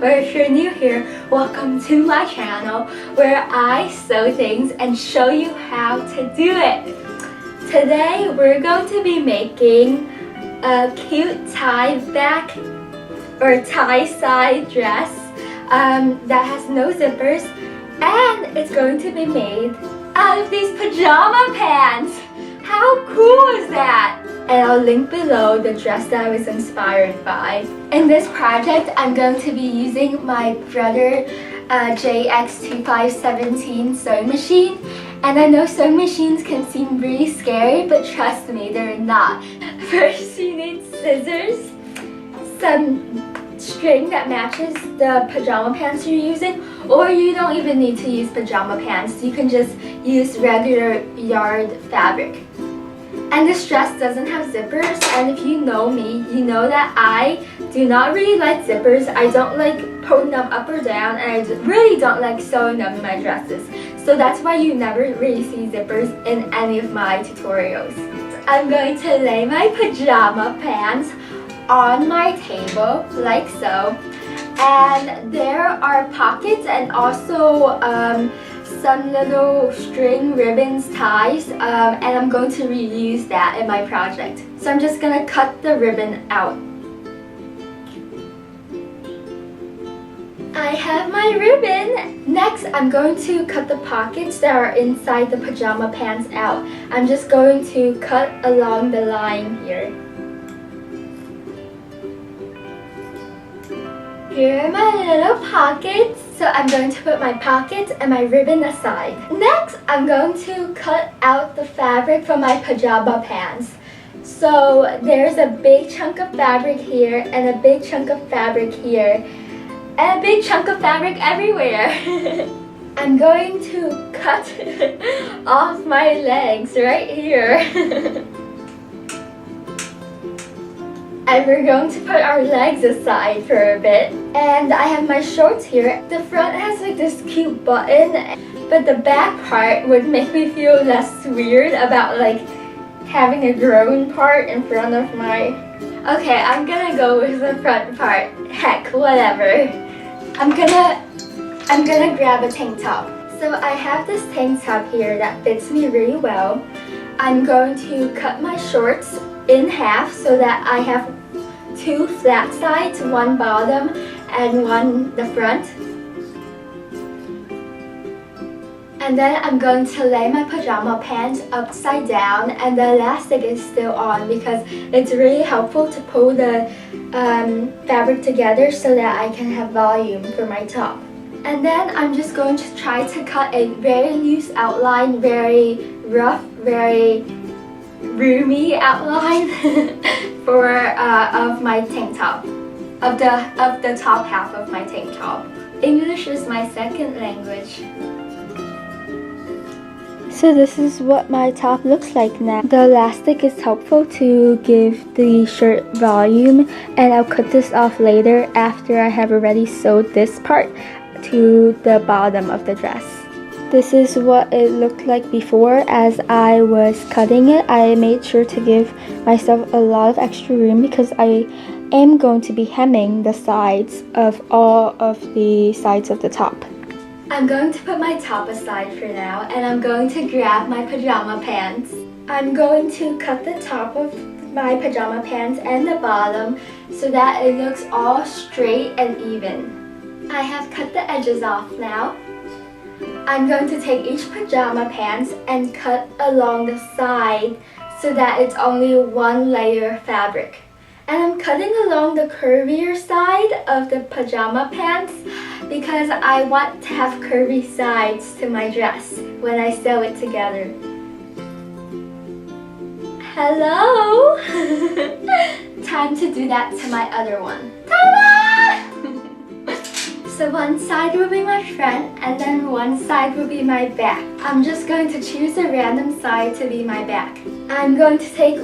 or if you're new here, welcome to my channel where I sew things and show you how to do it. Today we're going to be making a cute tie back or tie side dress that has no zippers, and it's going to be made out of these pajama pants. How cool is that? And I'll link below the dress that I was inspired by. In this project, I'm going to be using my brother JX2517 sewing machine. And I know sewing machines can seem really scary, but trust me, they're not. First, you need scissors, some string that matches the pajama pants you're using, or you don't even need to use pajama pants. You can just use regular yard fabric. And this dress doesn't have zippers, and if you know me, you know that I do not really like zippers. I don't like pulling them up or down, and I really don't like sewing them in my dresses. So that's why you never really see zippers in any of my tutorials. I'm going to lay my pajama pants on my table like so, and there are pockets and also some little string ribbons ties, and I'm going to reuse that in my project. So I'm just gonna cut the ribbon out. I have my ribbon. Next, I'm going to cut the pockets that are inside the pajama pants out. I'm just going to cut along the line here. Here are my little pockets. So I'm going to put my pockets and my ribbon aside. Next, I'm going to cut out the fabric from my pajama pants. So there's a big chunk of fabric here and a big chunk of fabric here and a big chunk of fabric everywhere. I'm going to cut off my legs right here. And we're going to put our legs aside for a bit. And I have my shorts here. The front has like this cute button, but the back part would make me feel less weird about like having a grown part in front of my... Okay, I'm gonna go with the front part. Heck, whatever. I'm gonna grab a tank top. So I have this tank top here that fits me really well. I'm going to cut my shorts in half so that I have two flat sides, one bottom and one the front. And then I'm going to lay my pajama pants upside down, and the elastic is still on because it's really helpful to pull the fabric together so that I can have volume for my top. And then I'm just going to try to cut a very loose outline, very rough, very roomy outline for of my tank top, of the top half of my tank top. English is my second language. So this is what my top looks like now. The elastic is helpful to give the shirt volume, and I'll cut this off later after I have already sewed this part to the bottom of the dress. This is what it looked like before. As I was cutting it, I made sure to give myself a lot of extra room because I am going to be hemming the sides of all of the sides of the top. I'm going to put my top aside for now, and I'm going to grab my pajama pants. I'm going to cut the top of my pajama pants and the bottom so that it looks all straight and even. I have cut the edges off now. I'm going to take each pajama pants and cut along the side so that it's only one layer of fabric. And I'm cutting along the curvier side of the pajama pants because I want to have curvy sides to my dress when I sew it together. Hello! Time to do that to my other one. Ta-da! So one side will be my front, and then one side will be my back. I'm just going to choose a random side to be my back. I'm going to take...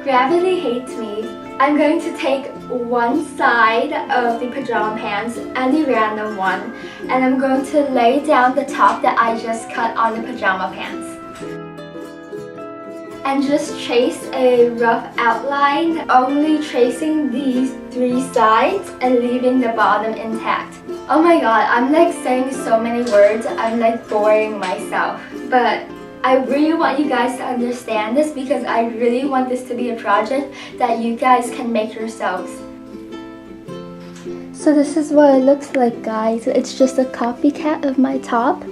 Gravity hates me. I'm going to take one side of the pajama pants, any random one, and I'm going to lay down the top that I just cut on the pajama pants. and just trace a rough outline, only tracing these 3 sides and leaving the bottom intact. Oh my god, I'm like saying so many words, I'm like boring myself. But I really want you guys to understand this because I really want this to be a project that you guys can make yourselves. So this is what it looks like, guys. It's just a copycat of my top.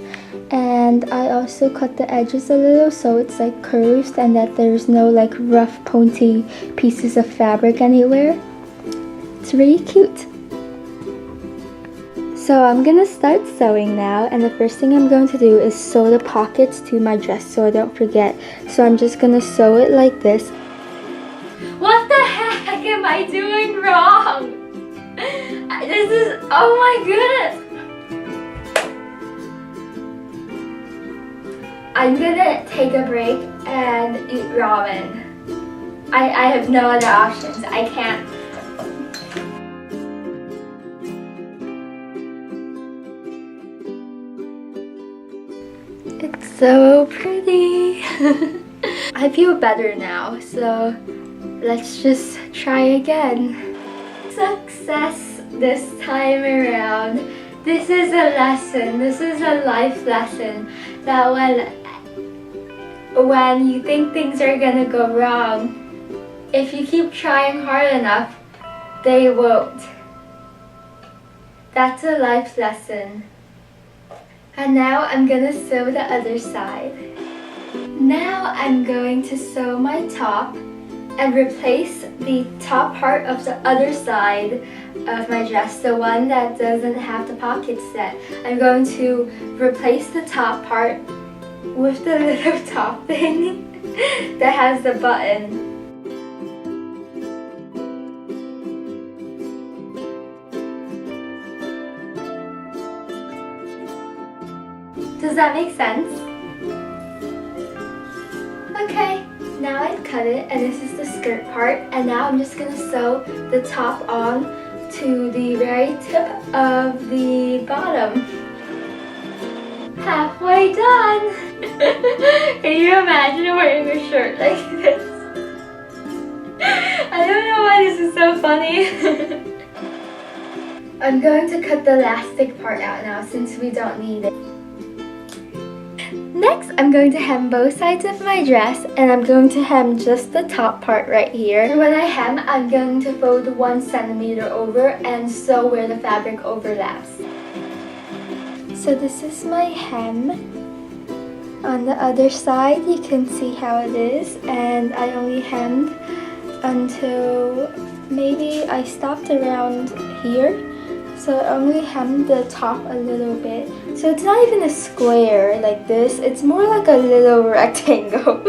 And I also cut the edges a little so it's like curved and that there's no like rough pointy pieces of fabric anywhere. It's really cute. So I'm gonna start sewing now, and the first thing I'm going to do is sew the pockets to my dress so I don't forget. So I'm just gonna sew it like this. What the heck am I doing wrong? This is, oh my goodness. I'm gonna take a break and eat ramen. I have no other options. I can't. It's so pretty. I feel better now, so let's just try again. Success this time around. This is a lesson. This is a life lesson that when you think things are gonna go wrong, if you keep trying hard enough, they won't. That's a life lesson. And now I'm gonna sew the other side. Now I'm going to sew my top and replace the top part of the other side of my dress, the one that doesn't have the pocket set. I'm going to replace the top part with the little top thing that has the button. Does that make sense? Okay, now I've cut it and this is the skirt part, and now I'm just gonna sew the top on to the very tip of the bottom. Halfway done! Can you imagine wearing a shirt like this? I don't know why this is so funny. I'm going to cut the elastic part out now since we don't need it. Next, I'm going to hem both sides of my dress, and I'm going to hem just the top part right here. And when I hem, I'm going to fold 1 centimeter over and sew where the fabric overlaps. So this is my hem. On the other side, you can see how it is, and I only hemmed until maybe I stopped around here. So I only hemmed the top a little bit. So it's not even a square like this, it's more like a little rectangle.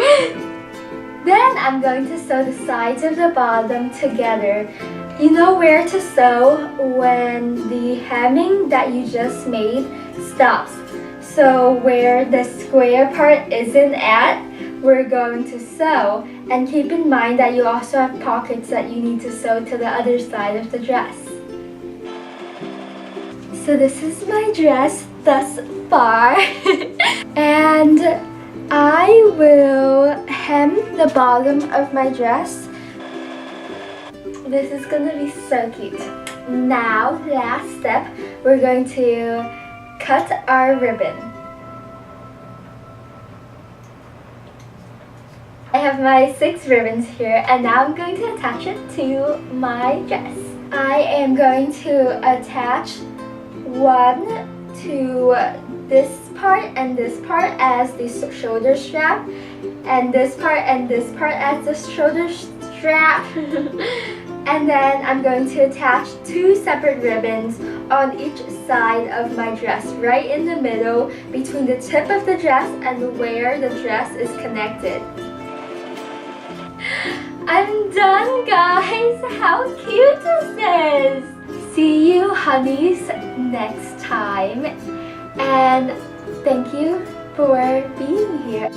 Then I'm going to sew the sides of the bottom together. You know where to sew when the hemming that you just made stops. So where the square part isn't at, we're going to sew. And keep in mind that you also have pockets that you need to sew to the other side of the dress. So this is my dress thus far. And I will hem the bottom of my dress. This is gonna be so cute. Now, last step, we're going to cut our ribbon. I have my 6 ribbons here, and now I'm going to attach it to my dress. I am going to attach one to this part and this part as the shoulder strap, and this part and this part as the shoulder strap. And then I'm going to attach 2 separate ribbons on each side of my dress, right in the middle between the tip of the dress and where the dress is connected. I'm done, guys! How cute is this? See you, honeys, next time. And thank you for being here.